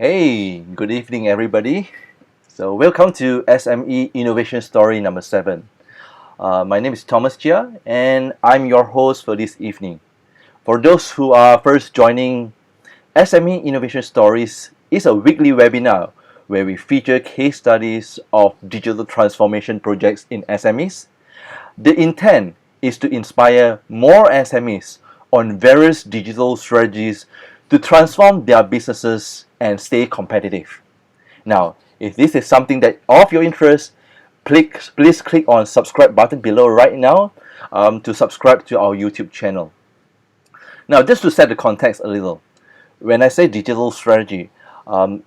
Hey, good evening, everybody. So, welcome to SME Innovation Story number 7. My name is Thomas Chia, and I'm your host for this evening. For those who are first joining, SME Innovation Stories is a weekly webinar where we feature case studies of digital transformation projects in SMEs. The intent is to inspire more SMEs on various digital strategies to transform their businesses and stay competitive. Now, if this is something that of your interest, please click on subscribe button below right now to subscribe to our YouTube channel. Now, just to set the context a little, when I say digital strategy,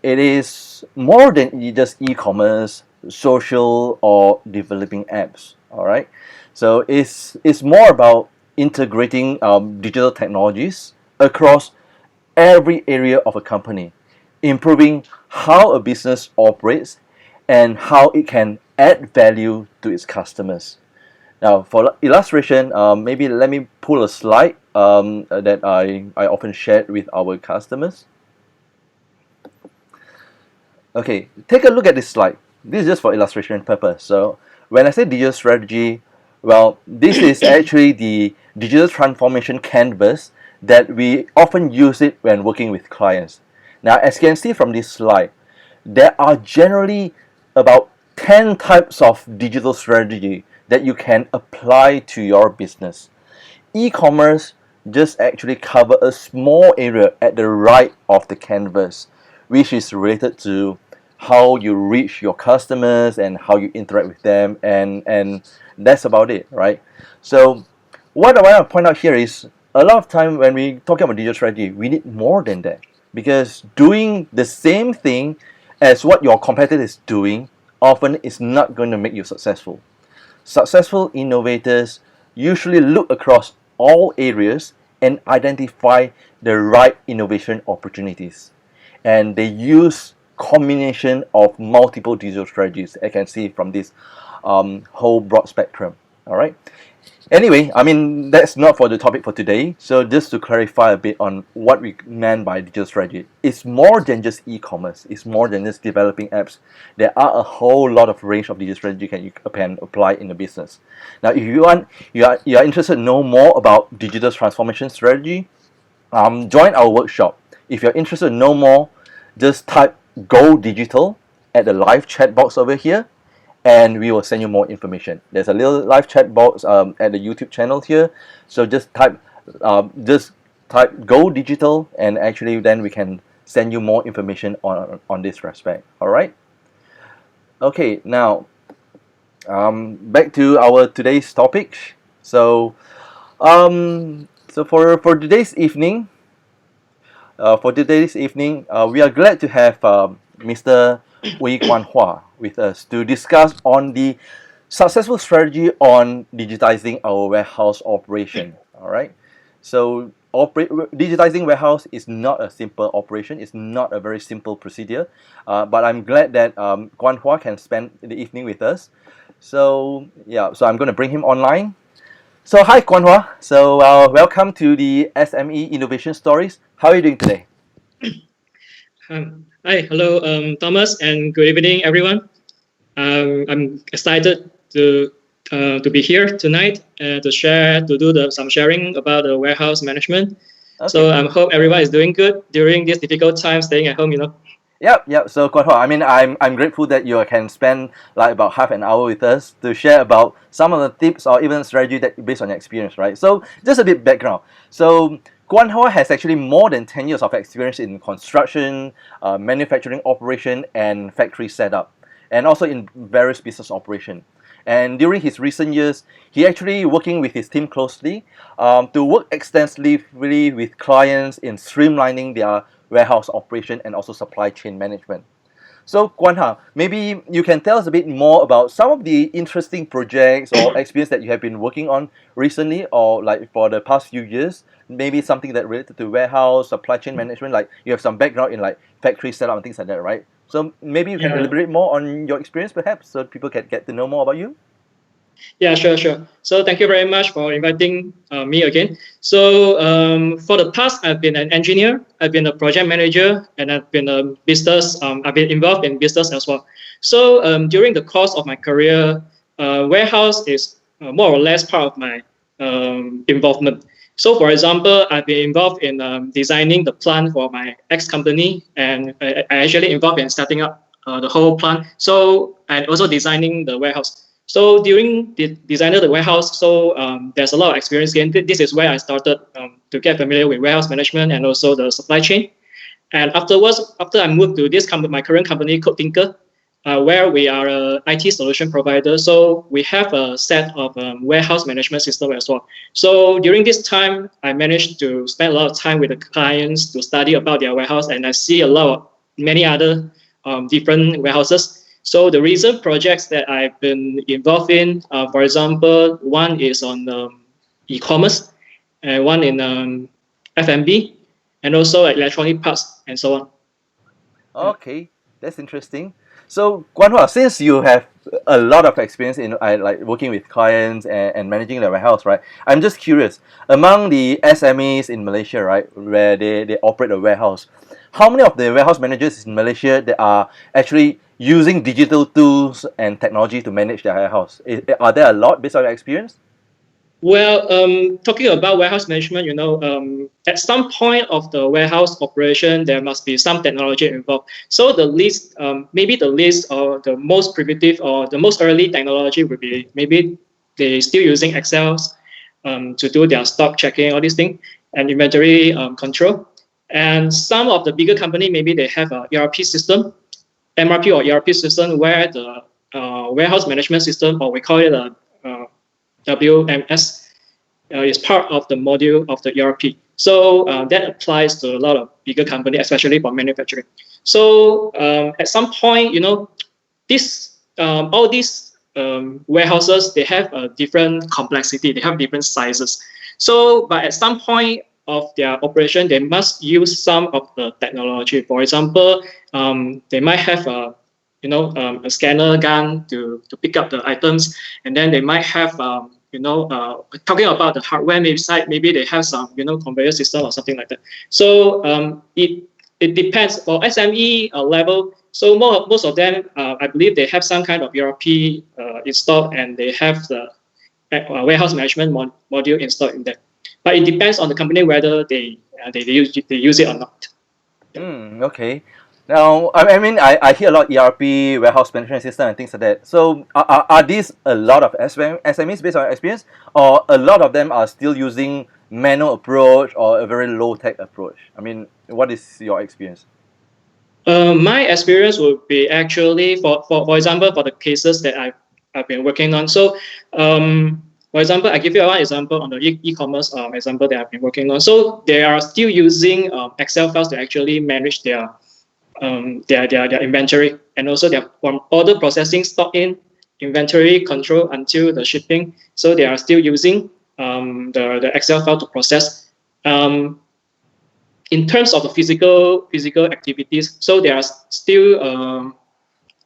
it is more than just e-commerce, social, or developing apps. All right, so it's more about integrating digital technologies across every area of a company, improving how a business operates and how it can add value to its customers. Now, for illustration, maybe let me pull a slide that I often share with our customers. Okay, take a look at this slide. This is just for illustration purpose. So when I say digital strategy, well, this is actually the digital transformation canvas that we often use it when working with clients. Now, as you can see from this slide, there are generally about 10 types of digital strategy that you can apply to your business. E-commerce just actually cover a small area at the right of the canvas, which is related to how you reach your customers and how you interact with them, and that's about it, right? So what I want to point out here is a lot of time when we talk about digital strategy, we need more than that, because doing the same thing as what your competitor is doing often is not going to make you successful. Successful innovators usually look across all areas and identify the right innovation opportunities. And they use combination of multiple digital strategies, I can see from this whole broad spectrum. All right. Anyway, I mean, that's not for the topic for today. So just to clarify a bit on what we meant by digital strategy, it's more than just e-commerce. It's more than just developing apps. There are a whole lot of range of digital strategy you can apply in the business. Now, if you are interested to know more about digital transformation strategy, join our workshop. If you're interested to know more, just type "Go Digital" at the live chat box over here, and we will send you more information. There's a little live chat box at the YouTube channel here, so just type "Go Digital," and actually then we can send you more information on this respect. All right. Okay, now back to our today's topic. For today's evening, we are glad to have Mr. Ooi Kuan Hwa with us to discuss on the successful strategy on digitizing our warehouse operation. All right. So digitizing warehouse is not a simple operation. It's not a very simple procedure. But I'm glad that Kuan Hwa can spend the evening with us. So yeah, so I'm going to bring him online. So hi Kuan Hwa. So welcome to the SME Innovation Stories. How are you doing today? Hi, hello, Thomas, and good evening, everyone. I'm excited to be here tonight to do some sharing about the warehouse management. Okay. So I hope everyone is doing good during this difficult time staying at home. Yep. So Kuan Hwa, I mean, I'm grateful that you can spend like about half an hour with us to share about some of the tips or even strategy that based on your experience, right? So just a bit background. So Kuan Hwa has actually more than 10 years of experience in construction, manufacturing operation, and factory setup, and also in various business operation. And during his recent years, he actually working with his team closely to work extensively with clients in streamlining their warehouse operation and also supply chain management. So Kuan Hwa, maybe you can tell us a bit more about some of the interesting projects or experience that you have been working on recently or like for the past few years. Maybe something that related to warehouse, supply chain management, like you have some background in like factory setup and things like that, right? So maybe you can elaborate more on your experience perhaps so people can get to know more about you. Yeah, sure, sure. So thank you very much for inviting me again. So for the past, I've been an engineer, I've been a project manager, and I've been a business. I've been involved in business as well. So during the course of my career, warehouse is more or less part of my involvement. So, for example, I've been involved in designing the plan for my ex company, and I actually involved in setting up the whole plan. So, and also designing the warehouse. So during the design of the warehouse, so there's a lot of experience gained. This is where I started to get familiar with warehouse management and also the supply chain. And afterwards, after I moved to this company, my current company, Code Tinker, where we are a IT solution provider. So we have a set of warehouse management system as well. So during this time, I managed to spend a lot of time with the clients to study about their warehouse, and I see a lot of many other different warehouses. So the recent projects that I've been involved in, for example, one is on e-commerce, and one in F&B, and also electronic parts and so on. Yeah. Okay, that's interesting. So, Kuan Hwa, since you have a lot of experience in like working with clients and managing the warehouse, right? I'm just curious, among the SMEs in Malaysia, right, where they operate a warehouse, how many of the warehouse managers in Malaysia that are actually using digital tools and technology to manage their warehouse? Are there a lot based on your experience? Well, talking about warehouse management, at some point of the warehouse operation, there must be some technology involved. So the least, maybe the least or the most primitive or the most early technology would be maybe they still using Excel to do their stock checking, all these things, and inventory control. And some of the bigger company, maybe they have a ERP system, MRP or ERP system, where the warehouse management system, or we call it a WMS, is part of the module of the ERP. So that applies to a lot of bigger companies, especially for manufacturing. So at some point, this all these warehouses, they have a different complexity, they have different sizes. So, but at some point of their operation, they must use some of the technology. For example, they might have a scanner gun to pick up the items, and then they might have talking about the hardware maybe side, maybe they have some conveyor system or something like that. So it depends for SME level. So most of them, I believe they have some kind of ERP installed, and they have the warehouse management module installed in there. But it depends on the company whether they use it or not. Okay. Now, I mean, I hear a lot ERP, warehouse management system, and things like that. So, are these a lot of SMEs based on your experience, or a lot of them are still using manual approach or a very low tech approach? I mean, what is your experience? My experience would be actually for example, for the cases that I've been working on. So for example, I give you one example on the e-commerce example that I've been working on. So they are still using Excel files to actually manage their inventory, and also their from order processing, stock in, inventory control until the shipping. So they are still using the Excel file to process. In terms of the physical activities, so they are still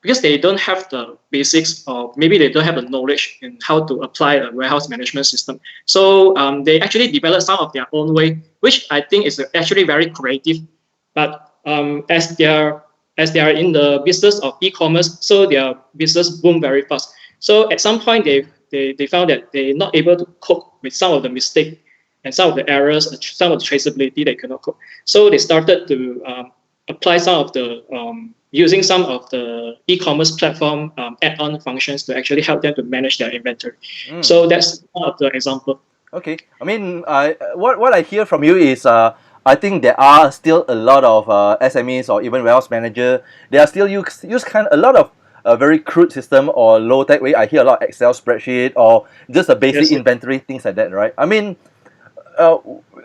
because they don't have the basics, or maybe they don't have the knowledge in how to apply a warehouse management system. So they actually develop some of their own way, which I think is actually very creative. But as they are in the business of e-commerce, so their business boom very fast. So at some point, they found that they're not able to cope with some of the mistake and some of the errors, some of the traceability they cannot cope. So they started to apply some of the using some of the e-commerce platform add-on functions to actually help them to manage their inventory. So that's one of the example. Okay. I mean, what I hear from you is I think there are still a lot of SMEs or even warehouse manager. They are still use a lot of very crude system or low tech way. I hear a lot of Excel spreadsheet or just a basic Yes. inventory things like that, right? Uh,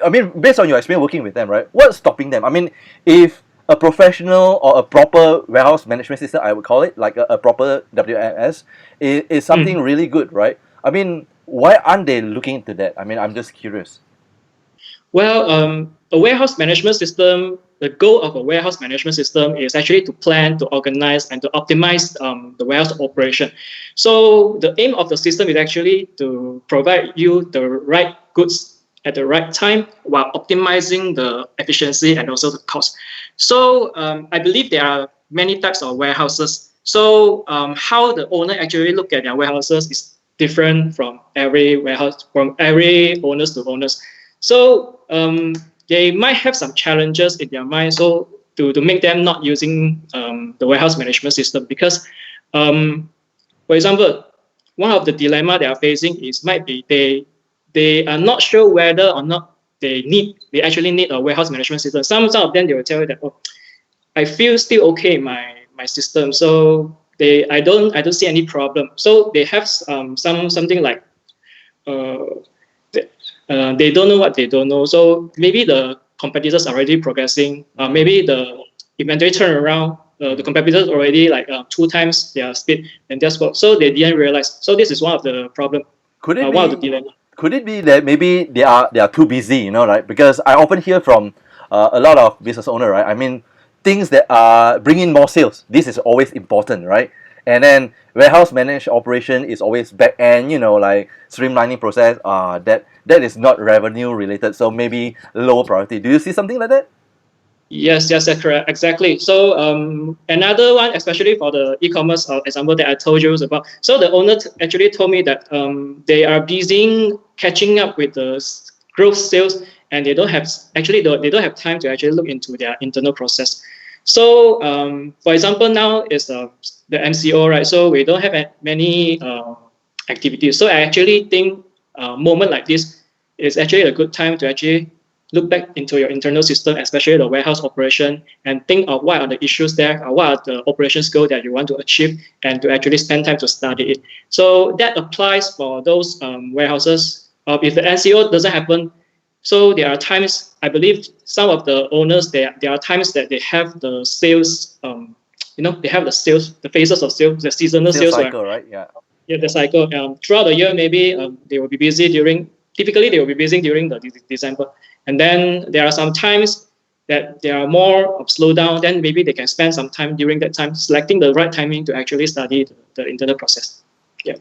I mean, based on your experience working with them, right? What's stopping them? I mean, if a professional or a proper warehouse management system, I would call it like a proper WMS, is something really good, right? I mean, why aren't they looking into that? I mean, I'm just curious. Well, a warehouse management system, the goal of a warehouse management system is actually to plan, to organize, and to optimize the warehouse operation. So the aim of the system is actually to provide you the right goods at the right time while optimizing the efficiency and also the cost. So I believe there are many types of warehouses. So how the owner actually look at their warehouses is different from every warehouse, from every owners to owners. So they might have some challenges in their mind. So to make them not using the warehouse management system, because for example, one of the dilemma they are facing is might be they are not sure whether or not they actually need a warehouse management system. Some of them they will tell you that, oh, I feel still okay in my system, so I don't see any problem. So they have something like uh, they don't know what they don't know. So maybe the competitors are already progressing. Maybe the inventory turnaround, the competitors already like 2 times their speed, and that's what. So they didn't realize. So this is one of the problem. Could it One of the be? dilemma. Could it be that maybe they are too busy, you know, right? Because I often hear from a lot of business owner, right? I mean, things that are bringing more sales. This is always important, right? And then warehouse managed operation is always back end, you know, like streamlining process. That is not revenue related, so maybe lower priority. Do you see something like that? Yes, yes, that's correct. Exactly. So another one, especially for the e-commerce example that I told you about. So the owner actually told me that they are busy catching up with the growth sales, and they don't have they don't have time to actually look into their internal process. So for example, now is the MCO, right? So we don't have many activities. So I actually think a moment like this is actually a good time to actually look back into your internal system, especially the warehouse operation, and think of what are the issues there, or what are the operations goals that you want to achieve, and to actually spend time to study it. So that applies for those warehouses. If the NCO doesn't happen, so there are times, I believe some of the owners, there are times that they have the sales, they have the sales, the phases of sales, the seasonal Sales sales, where cycle, right? Yeah. yeah, the cycle. Throughout the year, maybe they will be busy during. Typically, they will be busy during the December, and then there are some times that they are more of slowdown. Then maybe they can spend some time during that time, selecting the right timing to actually study the internal process. Yeah.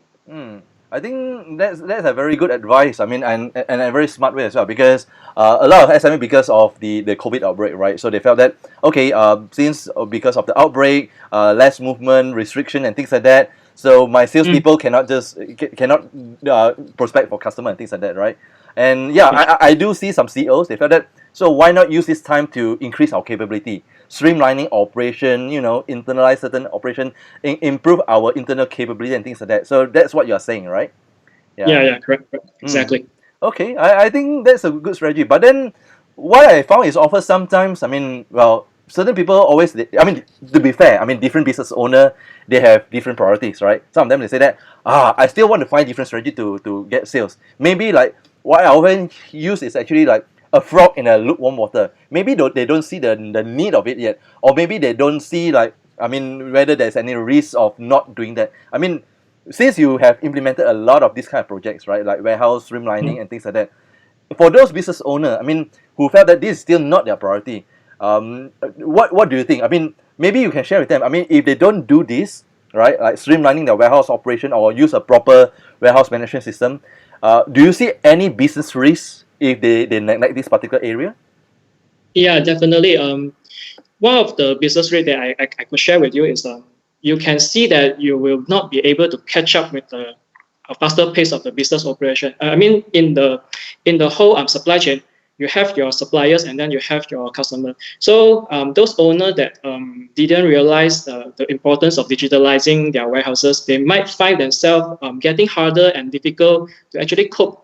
I think that's a very good advice. I mean, and a very smart way as well, because a lot of SME, because of the COVID outbreak, right? So they felt that okay, since because of the outbreak, less movement, restriction, and things like that. So my salespeople cannot just cannot prospect for customer and things like that, right? And yeah, I do see some CEOs. They felt that, so why not use this time to increase our capability, streamlining operation, you know, internalize certain operation, improve our internal capability and things like that. So that's what you're saying, right? Yeah. Yeah. Correct. Mm. Exactly. Okay, I think that's a good strategy. But then what I found is often sometimes, I mean, well, certain people always, I mean, to be fair, I mean, different business owner, they have different priorities, right? Some of them, they say that, I still want to find different strategy to get sales. Maybe like what I often use is actually like a frog in a lukewarm water. Maybe they don't see the need of it yet, or maybe they don't see like, I mean, whether there's any risk of not doing that. I mean, since you have implemented a lot of these kind of projects, right, like warehouse streamlining and things like that, for those business owner, I mean, who felt that this is still not their priority, what do you think? I mean, maybe you can share with them. I mean, if they don't do this, right, like streamlining their warehouse operation or use a proper warehouse management system, do you see any business risks if they neglect this particular area? Yeah, definitely. One of the business rate that I could share with you is you can see that you will not be able to catch up with the a faster pace of the business operation. I mean, in the whole supply chain, you have your suppliers and then you have your customer. So those owners that didn't realize the importance of digitalizing their warehouses, they might find themselves getting harder and difficult to actually cope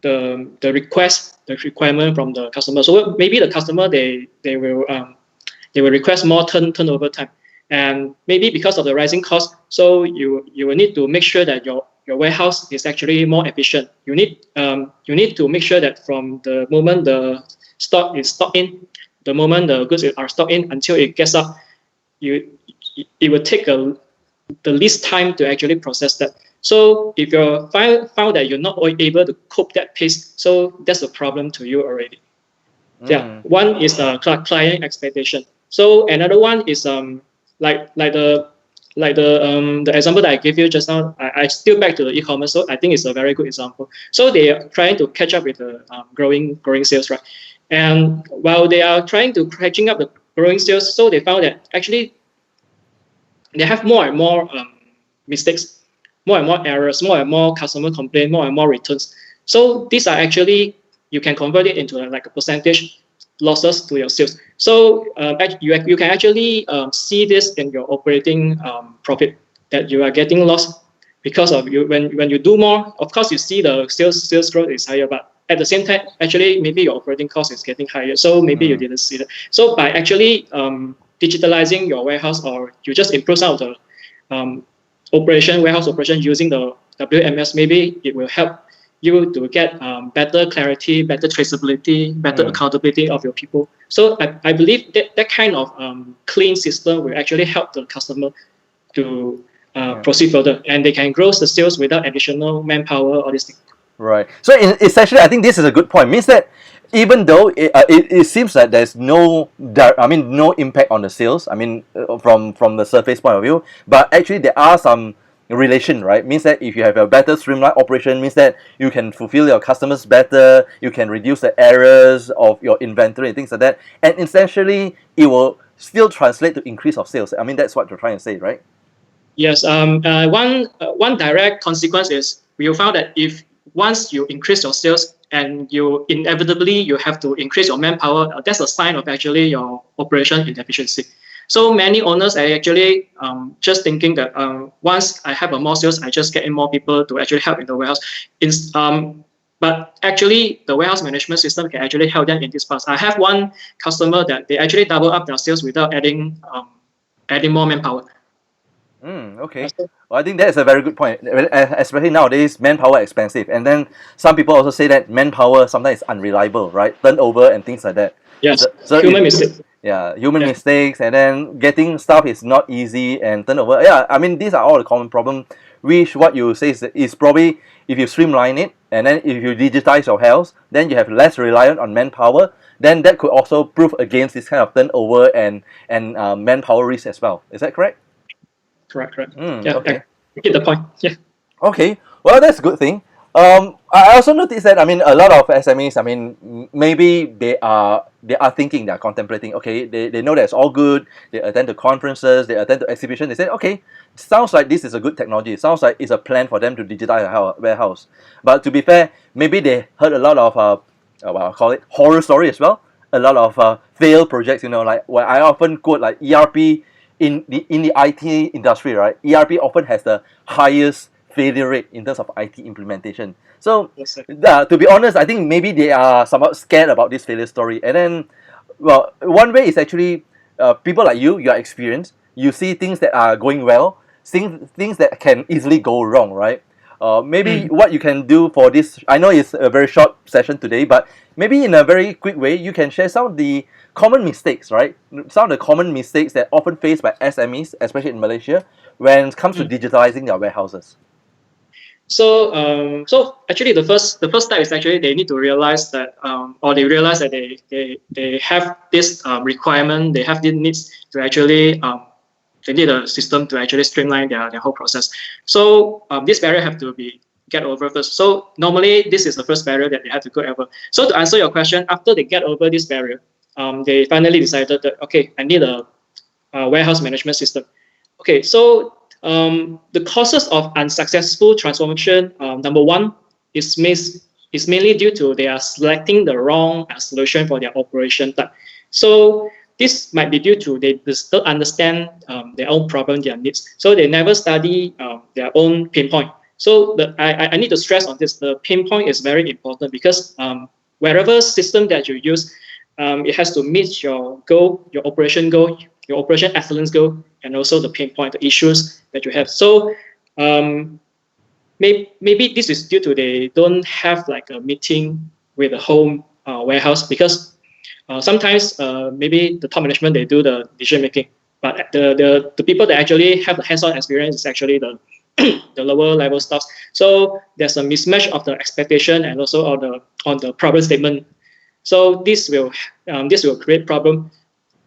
the requirement from the customer. So maybe the customer they will request more turnover time, and maybe because of the rising cost, so you will need to make sure that your warehouse is actually more efficient. You need to make sure that from the moment the stock is stocked in, the moment the goods are stocked in until it gets up, you it will take the least time to actually process that. So if you found that you're not able to cope that pace, so that's a problem to you already. Yeah, one is the client expectation. So another one is like the example that I gave you just now. I still back to the e-commerce. So I think it's a very good example. So they are trying to catch up with the growing sales, right? And while they are trying to catching up the growing sales, so they found that actually they have more and more mistakes, more and more errors, more and more customer complaint, more and more returns. So these are actually, you can convert it into like a percentage losses to your sales. So you can actually see this in your operating profit, that you are getting lost because of you when you do more. Of course, you see the sales growth is higher, but at the same time, actually maybe your operating cost is getting higher. So maybe you didn't see that. So by actually digitalizing your warehouse, or you just improve some of the warehouse operation using the WMS, maybe it will help you to get better clarity, better traceability, better accountability of your people. So I believe that kind of clean system will actually help the customer to proceed further, and they can grow the sales without additional manpower or this thing. Right. So essentially, I think this is a good point. Means that even though it seems that there's no impact on the sales. I mean, from the surface point of view, but actually there are some relation, right? Means that if you have a better streamlined operation, means that you can fulfill your customers better. You can reduce the errors of your inventory and things like that. And essentially, it will still translate to increase of sales. I mean, that's what you're trying to say, right? Yes. One direct consequence is we found that if once you increase your sales and you inevitably you have to increase your manpower, that's a sign of actually your operation inefficiency. So many owners are actually just thinking that once I have a more sales, I just get in more people to actually help in the warehouse. But actually, the warehouse management system can actually help them in this part. I have one customer that they actually double up their sales without adding more manpower. Okay. Well, I think that's a very good point. Especially nowadays, manpower expensive, and then some people also say that manpower sometimes is unreliable, right? Turnover and things like that. Yes, So human mistake. yeah, human mistakes, and then getting stuff is not easy, and turnover. Yeah, I mean these are all the common problem. Which what you say is probably if you streamline it, and then if you digitize your house, then you have less reliant on manpower. Then that could also prove against this kind of turnover and manpower risk as well. Is that correct? Correct. Yeah, Okay. I get the point. Yeah. Okay. Well, that's a good thing. I also noticed that I mean a lot of SMEs. I mean, maybe they are thinking, they are contemplating. Okay, they know that's all good. They attend to conferences. They attend to exhibitions. They say, okay, sounds like this is a good technology. Sounds like it's a plan for them to digitize a warehouse. But to be fair, maybe they heard a lot of well, I'll call it horror story as well. A lot of failed projects. You know, like where I often quote like ERP in the IT industry, right? ERP often has the highest failure rate in terms of IT implementation. So, Yes, sir. to be honest, I think maybe they are somewhat scared about this failure story. And then, well, one way is actually people like you are experienced. You see things that are going well, things that can easily go wrong, right? Maybe what you can do for this, I know it's a very short session today, but maybe in a very quick way, you can share some of the common mistakes, right? Some of the common mistakes that often faced by SMEs, especially in Malaysia, when it comes to digitalizing their warehouses. So actually, the first step is actually they need to realize that, or they realize that they have this requirement, they have these needs to actually they need a system to actually streamline their whole process. So this barrier have to be get over first. So normally this is the first barrier that they have to go over. So to answer your question, after they get over this barrier, they finally decided that okay, I need a warehouse management system. Okay, so the causes of unsuccessful transformation, number one, is mainly due to they are selecting the wrong solution for their operation type. So this might be due to they still understand their own problem, their needs. So they never study their own pinpoint. So I need to stress on this. The pinpoint is very important because wherever system that you use, it has to meet your goal, your operation goal, your operation excellence goal, and also the pinpoint, the issues that you have. So maybe this is due to they don't have like a meeting with the home warehouse because sometimes maybe the top management they do the decision making, but the people that actually have the hands-on experience is actually the the lower level staffs. So there's a mismatch of the expectation and also on the problem statement So this will create problem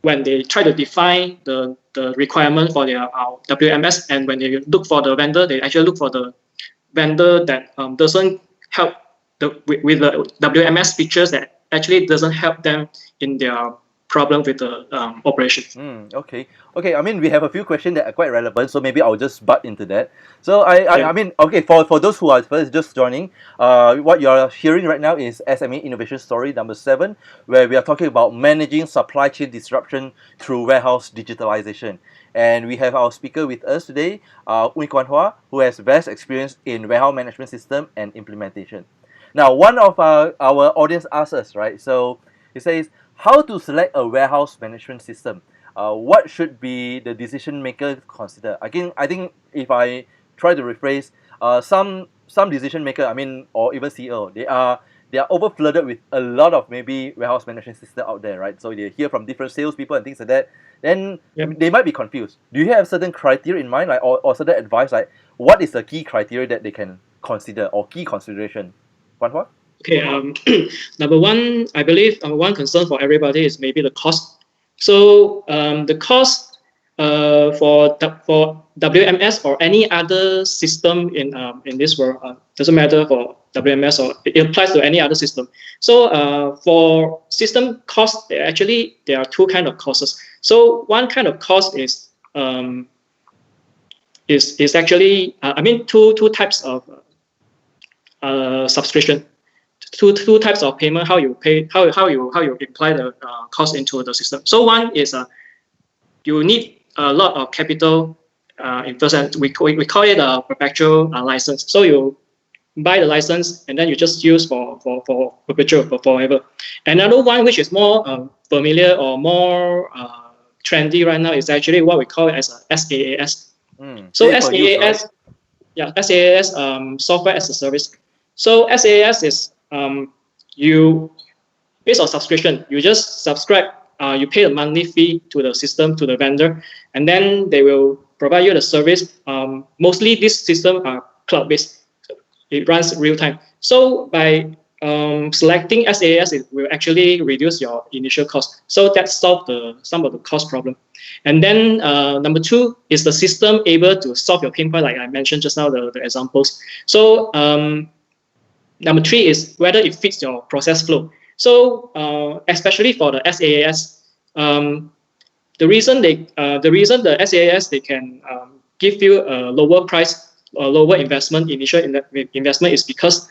when they try to define the requirement for their WMS, and when they look for the vendor, they actually look for the vendor that doesn't help with the WMS features that actually doesn't help them in their problem with the operation. Okay. Okay. I mean, we have a few questions that are quite relevant, so maybe I'll just butt into that. So I mean, okay, for those who are first just joining, what you're hearing right now is SME Innovation Story number 7, where we are talking about managing supply chain disruption through warehouse digitalization. And we have our speaker with us today, Ooi Kuan Hwa, who has vast experience in warehouse management system and implementation. Now, one of our audience asked us, right? So he says, how to select a warehouse management system? What should be the decision maker consider? Again, I think if I try to rephrase, some decision maker, I mean, or even CEO, they are over flooded with a lot of maybe warehouse management system out there, right? So they hear from different salespeople and things like that. Then they might be confused. Do you have certain criteria in mind, like or certain advice, like what is the key criteria that they can consider or key consideration? Kuan Hwa? Okay. Number one, I believe number one concern for everybody is maybe the cost. So the cost for WMS or any other system in this world, doesn't matter for WMS or it applies to any other system. So for system cost, there are two kind of costs. So one kind of cost is actually I mean two types of subscription. Two types of payment, how you pay, how you apply the cost into the system. So one is you need a lot of capital investment. We call it a perpetual license. So you buy the license and then you just use for perpetual, for forever. Another one which is more familiar or more trendy right now is actually what we call it as a SaaS. So SaaS, yeah, SaaS, software as a service. So SaaS is you, based on subscription, you just subscribe, you pay a monthly fee to the system, to the vendor, and then they will provide you the service. Mostly these systems are cloud-based. It runs real time. So by selecting SaaS, it will actually reduce your initial cost. So that solves some of the cost problem. And then number two is the system able to solve your pain point, like I mentioned just now, the examples. So number three is whether it fits your process flow. So especially for the SaaS, the reason the SaaS they can give you a lower price, a lower investment, initial investment is because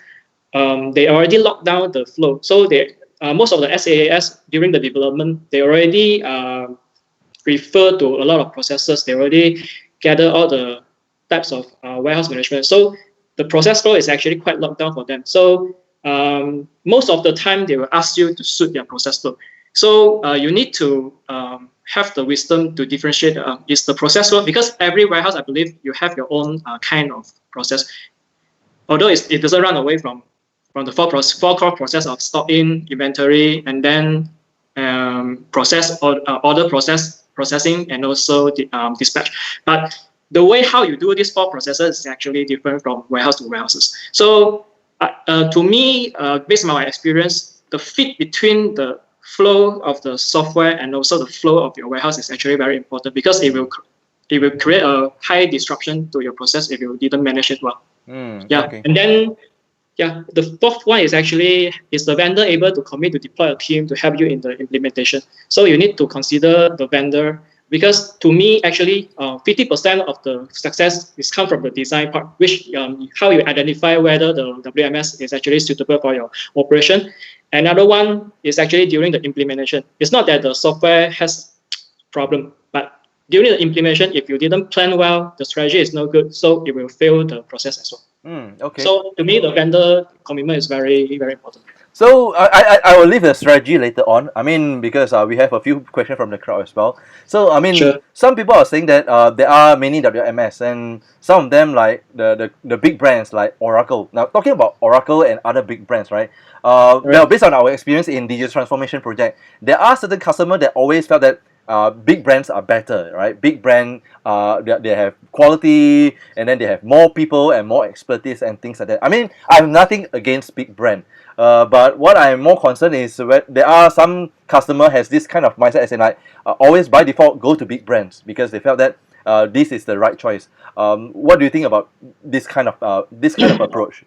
they already locked down the flow. So they most of the SaaS during the development, they already refer to a lot of processes. They already gather all the types of warehouse management. So the process flow is actually quite locked down for them. So most of the time, they will ask you to suit their process flow. So you need to have the wisdom to differentiate is the process flow, because every warehouse, I believe, you have your own kind of process. Although it doesn't run away from the four core process of stock in, inventory, and then process or order processing, and also dispatch. But the way how you do these four processes is actually different from warehouse to warehouses. So to me, based on my experience, the fit between the flow of the software and also the flow of your warehouse is actually very important, because it will create a high disruption to your process if you didn't manage it well. Okay. And then the fourth one is the vendor able to commit to deploy a team to help you in the implementation. So you need to consider the vendor, because to me, actually, 50% of the success is come from the design part, which how you identify whether the WMS is actually suitable for your operation. Another one is actually during the implementation. It's not that the software has problem, but during the implementation, if you didn't plan well, the strategy is no good, so it will fail the process as well. Okay. So to me, the vendor commitment is very, very important. So I will leave the strategy later on. I mean, because we have a few questions from the crowd as well. So I mean, Sure. some people are saying that there are many WMS, and some of them, like the big brands like Oracle. Now, talking about Oracle and other big brands, right? Well, based on our experience in digital transformation project, there are certain customers that always felt that big brands are better, right? Big brand, they have quality, and then they have more people and more expertise and things like that. I mean, I have nothing against big brand, but what I'm more concerned is when there are some customer has this kind of mindset as in like always by default go to big brands because they felt that this is the right choice. What do you think about this kind of approach?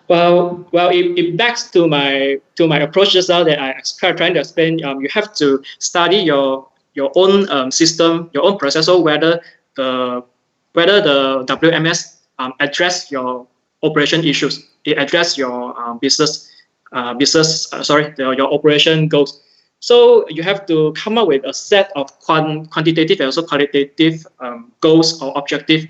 It backs to my approach just now that I trying to explain. You have to study your own system, your own processor, the whether the WMS address your operation issues, it address your your operation goals. So you have to come up with a set of quantitative and also qualitative goals or objective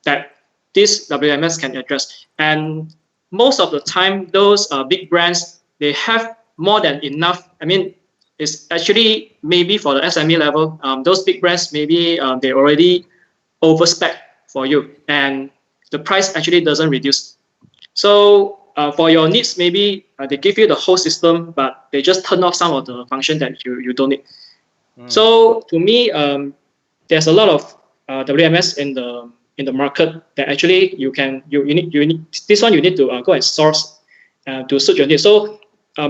that this WMS can address. And most of the time, those big brands, they have more than enough. I mean, it's actually maybe for the SME level, those big brands, maybe they already overspec for you and the price actually doesn't reduce. So for your needs, maybe they give you the whole system, but they just turn off some of the function that you don't need. So to me, there's a lot of WMS in the market that actually you need this one you need to go and source to suit your needs. So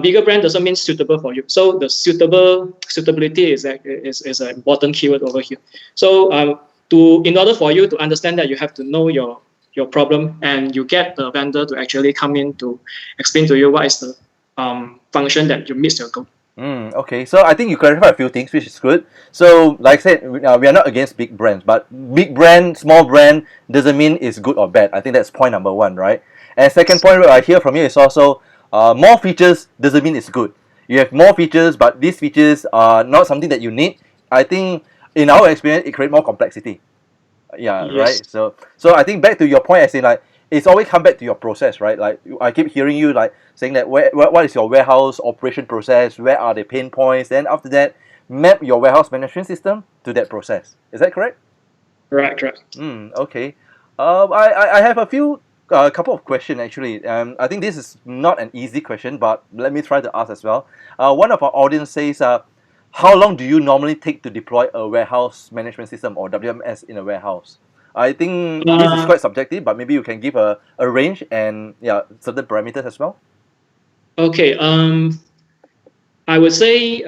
bigger brand doesn't mean suitable for you. So the suitability is an important keyword over here. So in order for you to understand that, you have to know your problem, and you get the vendor to actually come in to explain to you what is the function that you miss your goal. Okay, so I think you clarified a few things, which is good. So, like I said, we are not against big brands, but big brand, small brand doesn't mean it's good or bad. I think that's point number one, right? And second point, what I hear from you is also more features doesn't mean it's good. You have more features, but these features are not something that you need. I think, in our experience, it creates more complexity. Yeah, Yes. right. So I think back to your point, as in like it's always come back to your process, right? Like I keep hearing you like saying that what is your warehouse operation process? Where are the pain points? Then after that, map your warehouse management system to that process. Is that correct? Correct. Okay. I have a couple of questions actually. I think this is not an easy question, but let me try to ask as well. One of our audience says, how long do you normally take to deploy a warehouse management system or WMS in a warehouse? I think this is quite subjective, but maybe you can give a range and certain parameters as well. Okay. I would say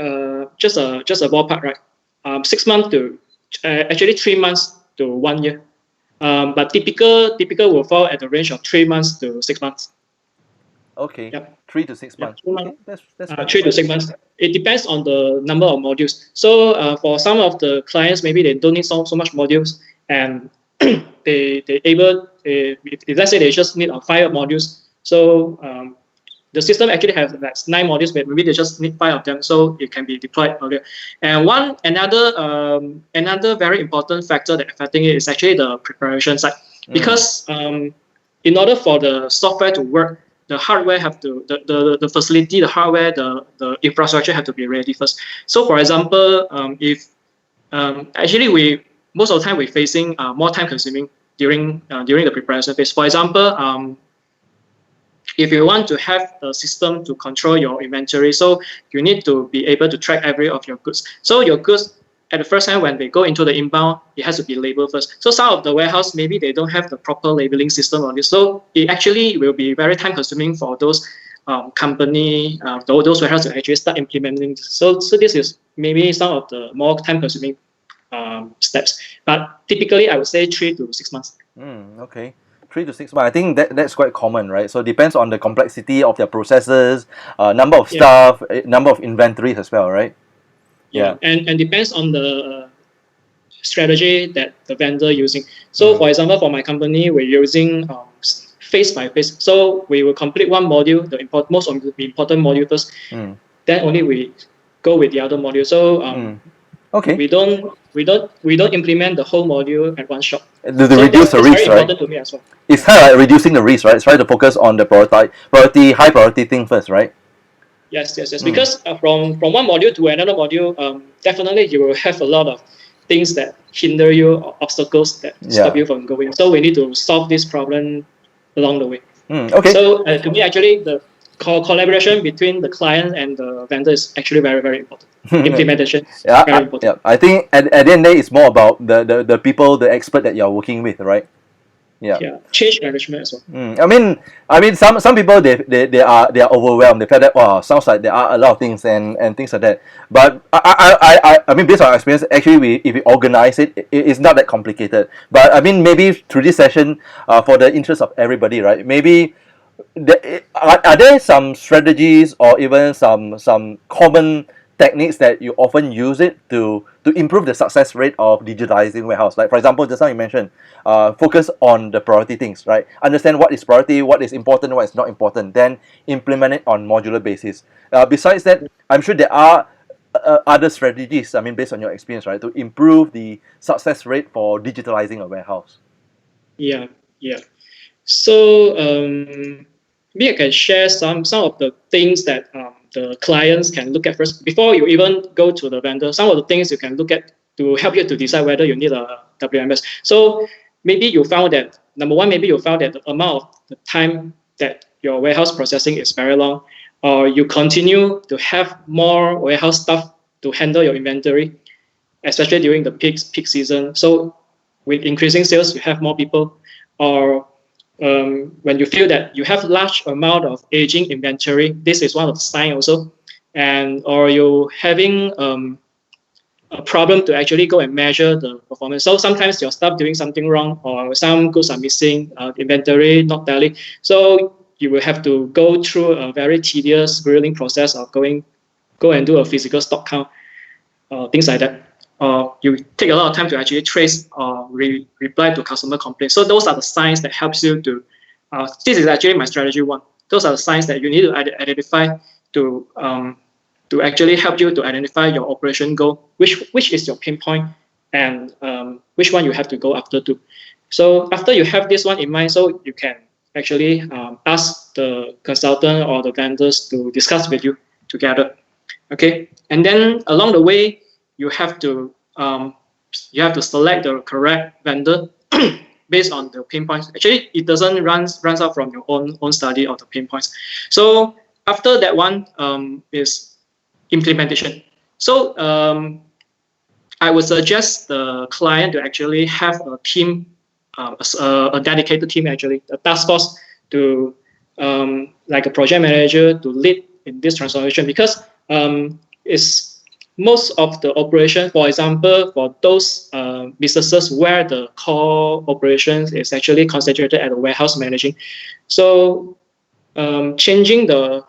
just a ballpark, right? 6 months to actually 3 months to 1 year. But typical will fall at the range of 3 months to 6 months. Okay. Yep. 3 to 6 months. Yep. Okay, that's fine. 3 to 6 months. It depends on the number of modules. So for some of the clients, maybe they don't need so much modules, and they able if let's say they just need 5 modules. So the system actually has like 9 modules, but maybe they just need 5 of them, so it can be deployed earlier. And another very important factor that affecting it is actually the preparation side, because in order for the software to work, the hardware have to the facility, the hardware, the infrastructure have to be ready first. So for example, if actually we most of the time we're facing more time consuming during the preparation phase. For example, if you want to have a system to control your inventory, so you need to be able to track every of your goods. So your goods at the first time when they go into the inbound, it has to be labeled first. So some of the warehouse, maybe they don't have the proper labeling system on this. So it actually will be very time consuming for those company, those warehouse to actually start implementing. So this is maybe some of the more time consuming steps. But typically I would say 3 to 6 months. Okay. 3 to 6 months. I think that's quite common, right? So it depends on the complexity of their processes, number of staff, number of inventories as well, right? Yeah. And depends on the strategy that the vendor using. So for example, for my company, we're using phase by phase. So we will complete one module, most of the important module first. Then only we go with the other module. So okay. We don't implement the whole module at one shot. To so reduce the risk, very right? important to me as well. It's kind of like reducing the risk, right? It's try to focus on the high priority thing first, right? Yes. Because from one module to another module, definitely you will have a lot of things that hinder you, or obstacles that stop you from going. So we need to solve this problem along the way. Okay. So to me, actually, collaboration between the client and the vendor is actually very, very important. Implementation is Yeah, very important. yeah. I think at the end of the day, it's more about the people, the expert that you're working with, right? Yeah. Yeah, change management as well. I mean, some people they are overwhelmed. They feel that wow, sounds like there are a lot of things and things like that. But I mean, based on our experience, actually, if we organize it's not that complicated. But I mean, maybe through this session, for the interest of everybody, right? Maybe are there some strategies or even some common techniques that you often use it to improve the success rate of digitizing warehouse? Like for example, just now you mentioned, focus on the priority things, right? Understand what is priority, what is important, what is not important, then implement it on modular basis. Besides that, I'm sure there are other strategies, I mean, based on your experience, right, to improve the success rate for digitalizing a warehouse. Yeah, yeah. So maybe I can share some of the things that the clients can look at first before you even go to the vendor. Some of the things you can look at to help you to decide whether you need a WMS. So maybe you found that number one, maybe you found that the amount of the time that your warehouse processing is very long, or you continue to have more warehouse stuff to handle your inventory, especially during the peak season. So with increasing sales, you have more people, or when you feel that you have large amount of aging inventory, this is one of the signs also, and or you having a problem to actually go and measure the performance. So sometimes your staff doing something wrong, or some goods are missing, inventory not tallying. So you will have to go through a very tedious grilling process of go and do a physical stock count, things like that. You take a lot of time to actually trace or reply to customer complaints. So those are the signs that helps you to. This is actually my strategy one. Those are the signs that you need to identify to actually help you to identify your operation goal, which is your pain point, and which one you have to go after to. So after you have this one in mind, so you can actually ask the consultant or the vendors to discuss with you together. Okay, and then along the way, you have to select the correct vendor based on the pain points. Actually, it doesn't runs out from your own study of the pain points. So after that one is implementation. So I would suggest the client to actually have a team, a dedicated team, actually, a task force to like a project manager to lead in this transformation, because it's most of the operation, for example, for those businesses where the core operations is actually concentrated at the warehouse managing. So changing the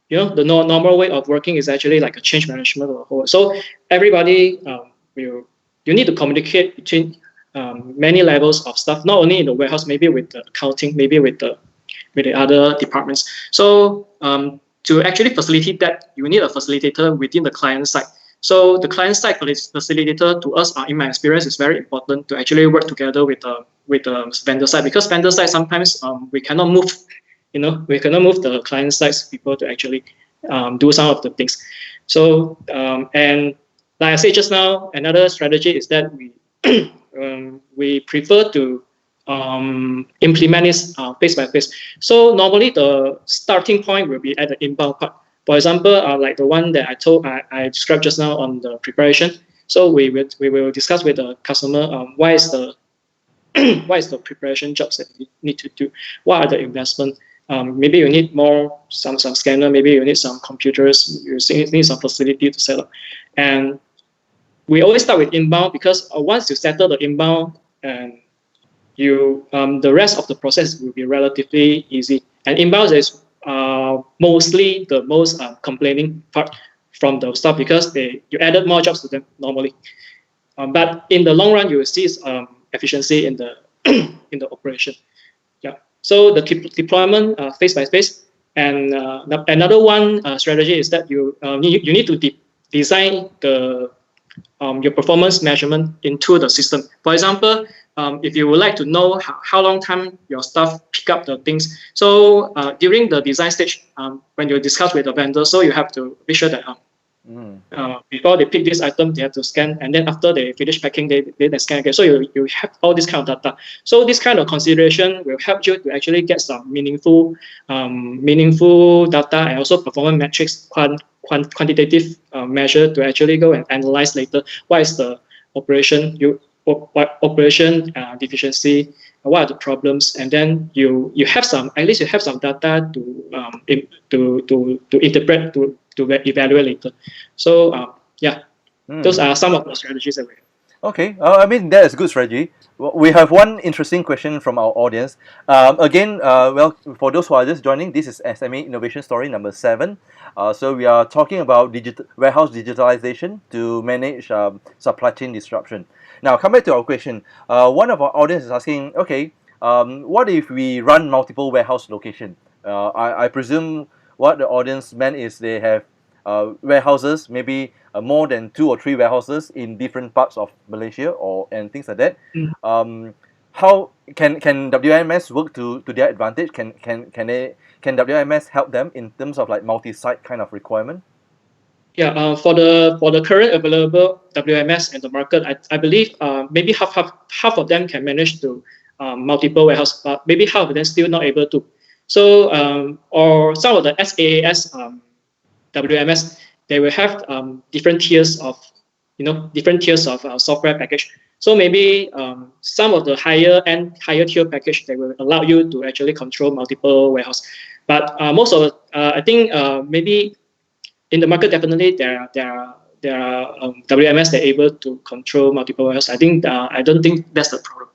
the normal way of working is actually like a change management of the whole. So everybody you need to communicate between many levels of stuff, not only in the warehouse, maybe with the accounting, maybe with the other departments. So to actually facilitate that, you need a facilitator within the client side. So the client side facilitator to us, in my experience, is very important to actually work together with the vendor side, because vendor side sometimes we cannot move, we cannot move the client side people to actually do some of the things. So and like I said just now, another strategy is that we prefer to implement this phase by phase. So normally the starting point will be at the inbound part. For example, like the one that I described just now on the preparation. So we will discuss with the customer what is the preparation jobs that you need to do. What are the investment? Maybe you need some scanner. Maybe you need some computers. You need some facility to set up. And we always start with inbound, because once you settle the inbound, and the rest of the process will be relatively easy. And inbound is mostly the most complaining part from the staff, because you added more jobs to them normally. But in the long run, you will see efficiency in the in the operation. Yeah. So the deployment phase by phase, and another one strategy is that you need to design your performance measurement into the system. For example, if you would like to know how long time your staff pick up the things, so during the design stage, when you discuss with the vendor, so you have to be sure that Before they pick this item, they have to scan, and then after they finish packing, they scan again. So you have all this kind of data. So this kind of consideration will help you to actually get some meaningful data and also performance metrics, quantitative measure to actually go and analyze later what is the operation deficiency, what are the problems, and then you have some, at least you have some data to interpret, to evaluate later. So yeah, those are some of the strategies that we have. Okay, I mean that is good strategy. We have one interesting question from our audience. Again, well, for those who are just joining, this is SME Innovation Story number 7. So we are talking about warehouse digitalization to manage supply chain disruption. Now, come back to our question. One of our audience is asking, okay, what if we run multiple warehouse location? I presume what the audience meant is they have warehouses, maybe more than 2 or 3 warehouses in different parts of Malaysia and things like that. How can WMS work to their advantage? Can WMS help them in terms of like multi-site kind of requirement? Yeah, for the current available WMS in the market, I believe maybe half of them can manage to multiple warehouse, but maybe half of them still not able to. So or some of the SaaS WMS, they will have different tiers of software package. So maybe some of the higher tier package, they will allow you to actually control multiple warehouse. But most of I think maybe in the market, definitely there are WMS that are able to control multiple warehouse. I don't think that's the problem.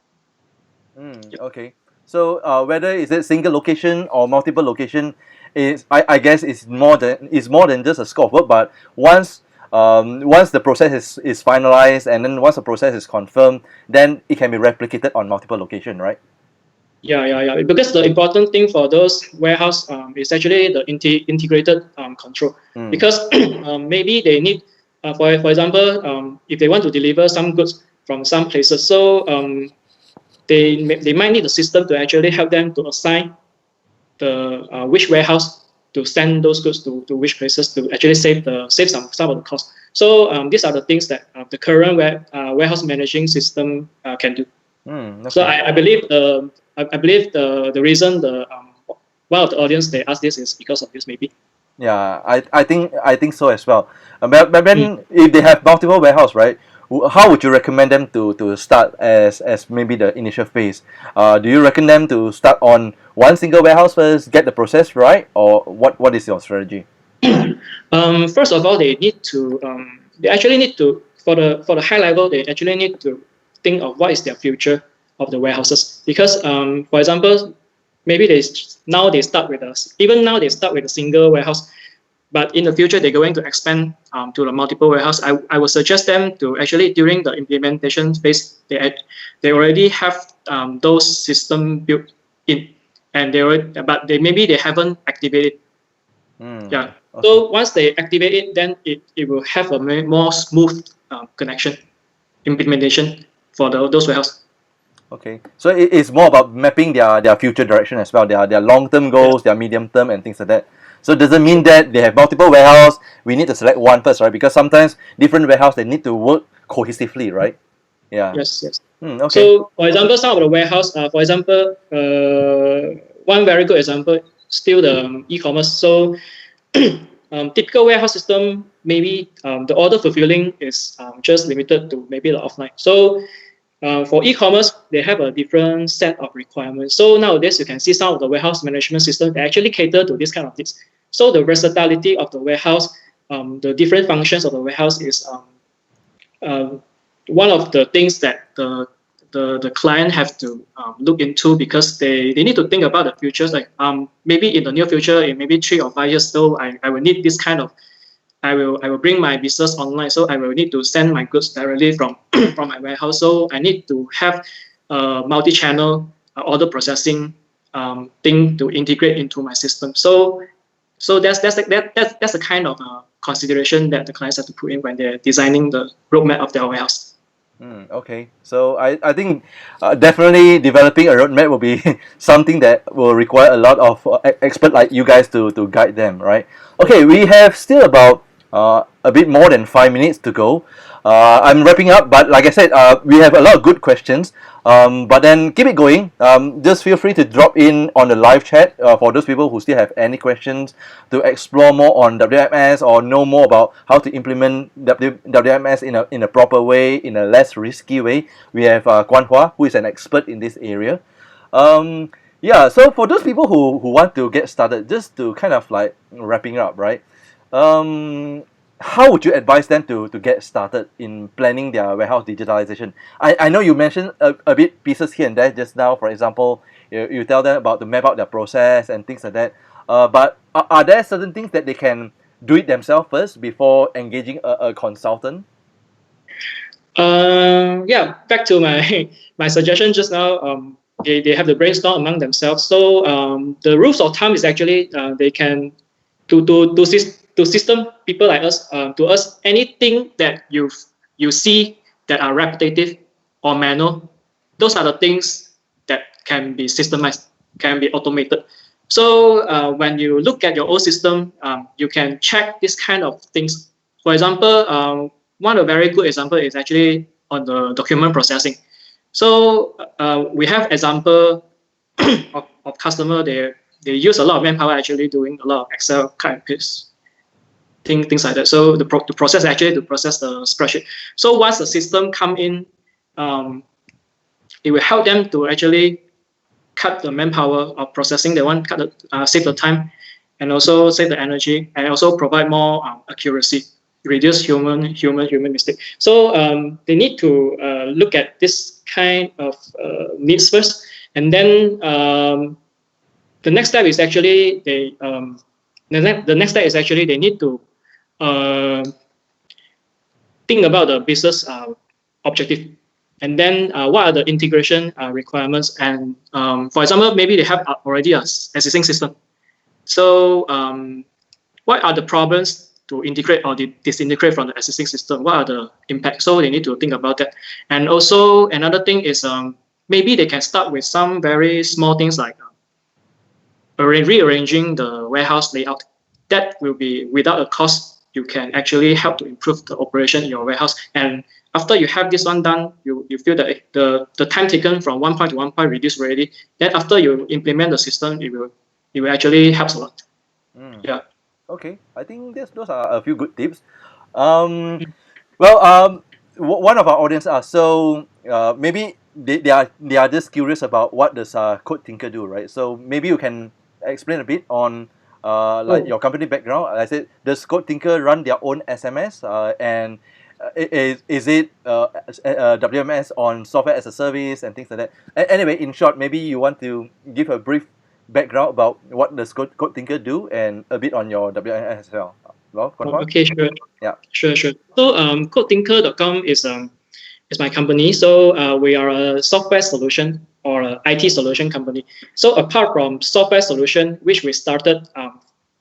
Okay. So whether is it single location or multiple location, I guess it's more than just a scope of work. But once the process is finalized, and then once the process is confirmed, then it can be replicated on multiple location, right? Yeah. Because the important thing for those warehouse is actually the integrated control. Because maybe they need, for example, if they want to deliver some goods from some places, so they might need a system to actually help them to assign the which warehouse to send those goods to which places to actually save some of the cost. So these are the things that the current warehouse managing system can do. Okay. So I believe the reason one of the audience they ask this is because of this maybe. Yeah, I think so as well. But then if they have multiple warehouse, right? How would you recommend them to start as maybe the initial phase? Do you recommend them to start on one single warehouse first, get the process right, or what is your strategy? First of all, they actually need to, for the high level, they actually need to think of what is their future of the warehouses. Because for example, maybe they start with a single warehouse, but in the future they're going to expand to the multiple warehouse. I would suggest them to actually, during the implementation phase, they already have those system built in, and but they haven't activated. Yeah. Okay. So once they activate it, then it will have a more smooth connection implementation for those warehouse. Okay, so it's more about mapping their future direction as well, their long-term goals, their medium-term and things like that. So it doesn't mean that they have multiple warehouse, we need to select one first, right? Because sometimes different warehouse, they need to work cohesively, right? Yeah. Yes. Okay. So for example, some of the warehouse, for example, one very good example, still the e-commerce. So typical warehouse system, maybe the order fulfilling is just limited to maybe the offline. So for e-commerce, they have a different set of requirements. So nowadays, you can see some of the warehouse management systems, they actually cater to this kind of needs. So the versatility of the warehouse, the different functions of the warehouse is one of the things that the client have to look into, because they need to think about the futures. Like maybe in the near future, in maybe 3 or 5 years, so I will need this kind of, I will bring my business online, so I will need to send my goods directly from from my warehouse. So I need to have a multi-channel order processing thing to integrate into my system. So that's the kind of consideration that the clients have to put in when they're designing the roadmap of their warehouse. Okay, so I think definitely developing a roadmap will be something that will require a lot of expert like you guys to guide them, right? Okay, we have still about a bit more than 5 minutes to go. I'm wrapping up, but like I said, we have a lot of good questions. But then keep it going. Just feel free to drop in on the live chat for those people who still have any questions to explore more on WMS or know more about how to implement WMS in a proper way, in a less risky way. We have Kuan Hwa, who is an expert in this area. Yeah, so for those people who want to get started, just to kind of like wrapping up, right? How would you advise them to get started in planning their warehouse digitalization? I know you mentioned a bit pieces here and there just now. For example, you tell them about to map out their process and things like that. But are there certain things that they can do it themselves first before engaging a consultant? Yeah, back to my my suggestion just now. They have to brainstorm among themselves. So the rules of thumb is actually they can to system people like us to us anything that you see that are repetitive or manual. Those are the things that can be systemized, can be automated. So when you look at your old system, you can check this kind of things. For example, one of the very good example is actually on the document processing. So we have example of customer they use a lot of manpower actually doing a lot of Excel kind of piece, things like that. So the process actually to process the spreadsheet. So once the system come in, it will help them to actually cut the manpower of processing. They want save the time, and also save the energy, and also provide more accuracy, reduce human mistake. So they need to look at this kind of needs first, and then the next step is actually the next step is actually they need to uh, think about the business objective, and then what are the integration requirements. And for example, maybe they have already a existing system. So what are the problems to integrate or disintegrate from the existing system? What are the impacts? So they need to think about that. And also another thing is maybe they can start with some very small things like rearranging the warehouse layout. That will be without a cost. You can actually help to improve the operation in your warehouse. And after you have this one done, you feel that the time taken from one point to one point reduced already. Then after you implement the system, it will actually help a lot. Yeah. Okay, I think those are a few good tips. Um, well, one of our audience are so maybe they are just curious about what does Code Tinker do, right? So maybe you can explain a bit on like your company background. I said, does Code Tinker run their own SMS? And is it WMS on software as a service and things like that? Anyway, in short, maybe you want to give a brief background about what does Code Tinker do and a bit on your WMS as well. Well, Okay, sure. Yeah. Sure. So CodeThinker.com is my company. So we are a software solution or a IT solution company. So apart from software solution, which we started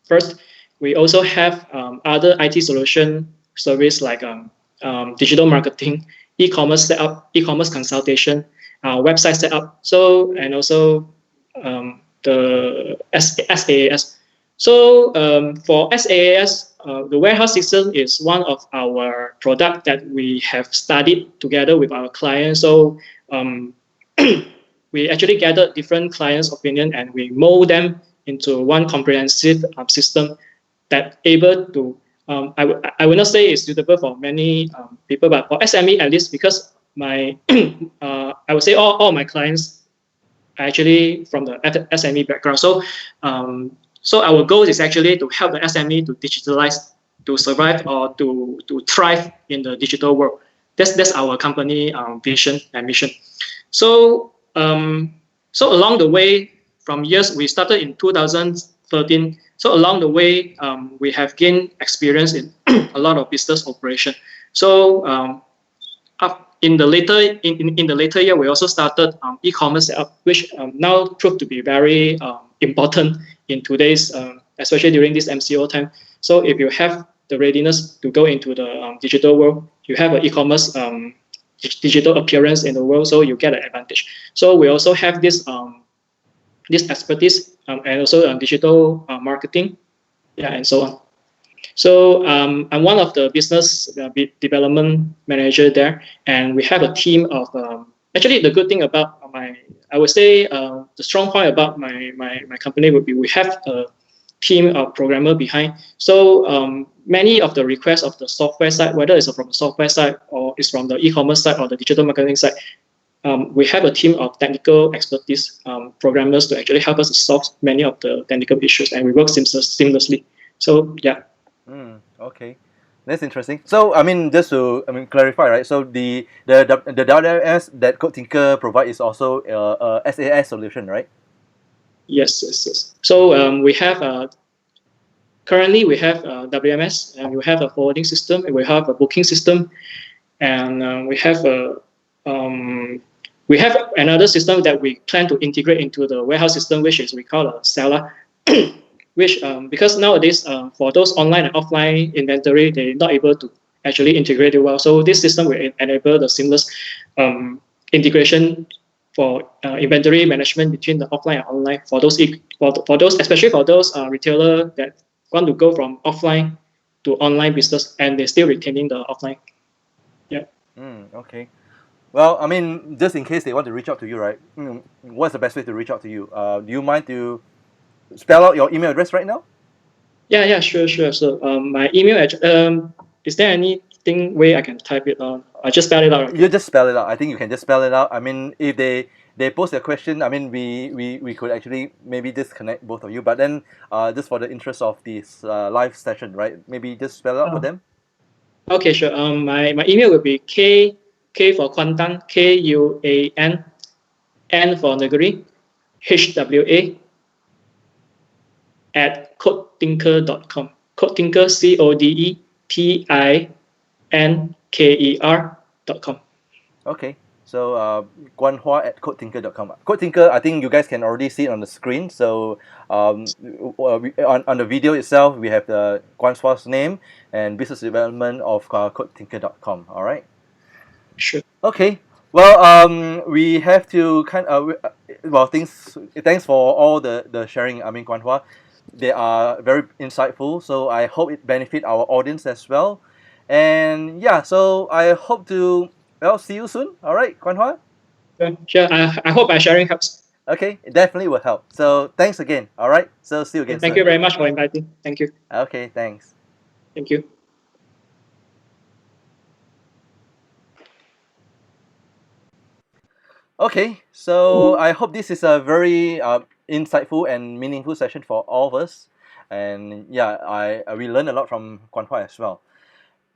first, we also have other IT solution service like digital marketing, e-commerce setup, e-commerce consultation, website setup. So and also the SaaS. So for SaaS, the warehouse system is one of our product that we have studied together with our clients. So we actually gathered different clients' opinion and we mold them into one comprehensive system that able to I will not say it's suitable for many people, but for SME at least, because my I would say all my clients are actually from the SME background. So our goal is actually to help the SME to digitalize, to survive or to thrive in the digital world. That's our company vision and mission. So so along the way, from years we started in 2013. So along the way, we have gained experience in a lot of business operation. So up in the later year, we also started e-commerce setup, which now proved to be very important in today's, especially during this MCO time. So if you have the readiness to go into the digital world, you have an e-commerce digital appearance in the world, so you get an advantage. So we also have this this expertise and also digital marketing, yeah, and so on. So I'm one of the business development manager there, and we have a team of actually the good thing about I would say the strong point about my company would be we have a team of programmer behind. So many of the requests of the software side, whether it's from the software side or it's from the e-commerce side or the digital marketing side, we have a team of technical expertise programmers to actually help us to solve many of the technical issues, and we work seamlessly. So yeah. Okay, that's interesting. So I mean, just to clarify, right? So the WMS that Code Tinker provide is also a SAS solution, right? Yes, yes, yes. So we have currently we have WMS, and we have a forwarding system, and we have a booking system, and we have another system that we plan to integrate into the warehouse system, which is we call a seller. Which because nowadays for those online and offline inventory, they're not able to actually integrate it well. So this system will enable the seamless integration for inventory management between the offline and online for those for those especially for those retailer that want to go from offline to online business and they're still retaining the offline. Yeah. Okay. Well, I mean, just in case they want to reach out to you, right? What's the best way to reach out to you? Do you mind to spell out your email address right now? Yeah, yeah, sure, sure. So my email address. Is there anything way I can type it on? I just spell it out. You Okay. just spell it out. I think you can just spell it out. I mean, if they post a question, I mean, we could actually maybe disconnect both of you. But then, just for the interest of this live session, right? Maybe just spell it out for them. Okay, sure. My email will be K for Kuantan, Kuan, N for Negeri, HWA at codetinker.com. Codetinker, CODETINKER.com. Okay. So, Guan Hua at codetinker.com. Code Tinker, I think you guys can already see it on the screen. So, on the video itself, we have the Guan Hua's name and business development of codetinker.com. All right. Sure. Okay. Well, we have to well, thanks for all the sharing. I mean, Guan Hua, they are very insightful. So I hope it benefit our audience as well. And yeah, so I hope to see you soon. All right, Guan Hua. Sure. I hope my sharing helps. Okay, it definitely will help. So thanks again. All right. So see you again Thank soon. you very much for inviting. Thank you. Okay, thanks. Thank you. Okay, so I hope this is a very insightful and meaningful session for all of us. And yeah, we learned a lot from Guan Hua as well.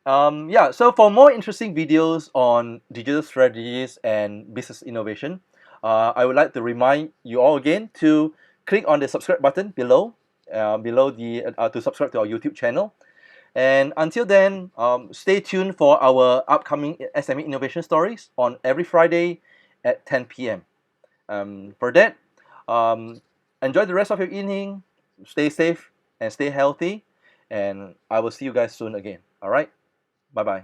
Yeah, so for more interesting videos on digital strategies and business innovation, I would like to remind you all again to click on the subscribe button below, to subscribe to our YouTube channel. And until then, stay tuned for our upcoming SME innovation stories on every Friday at 10 p.m. For that, um, enjoy the rest of your evening, stay safe and stay healthy, and I will see you guys soon again. All right, bye bye.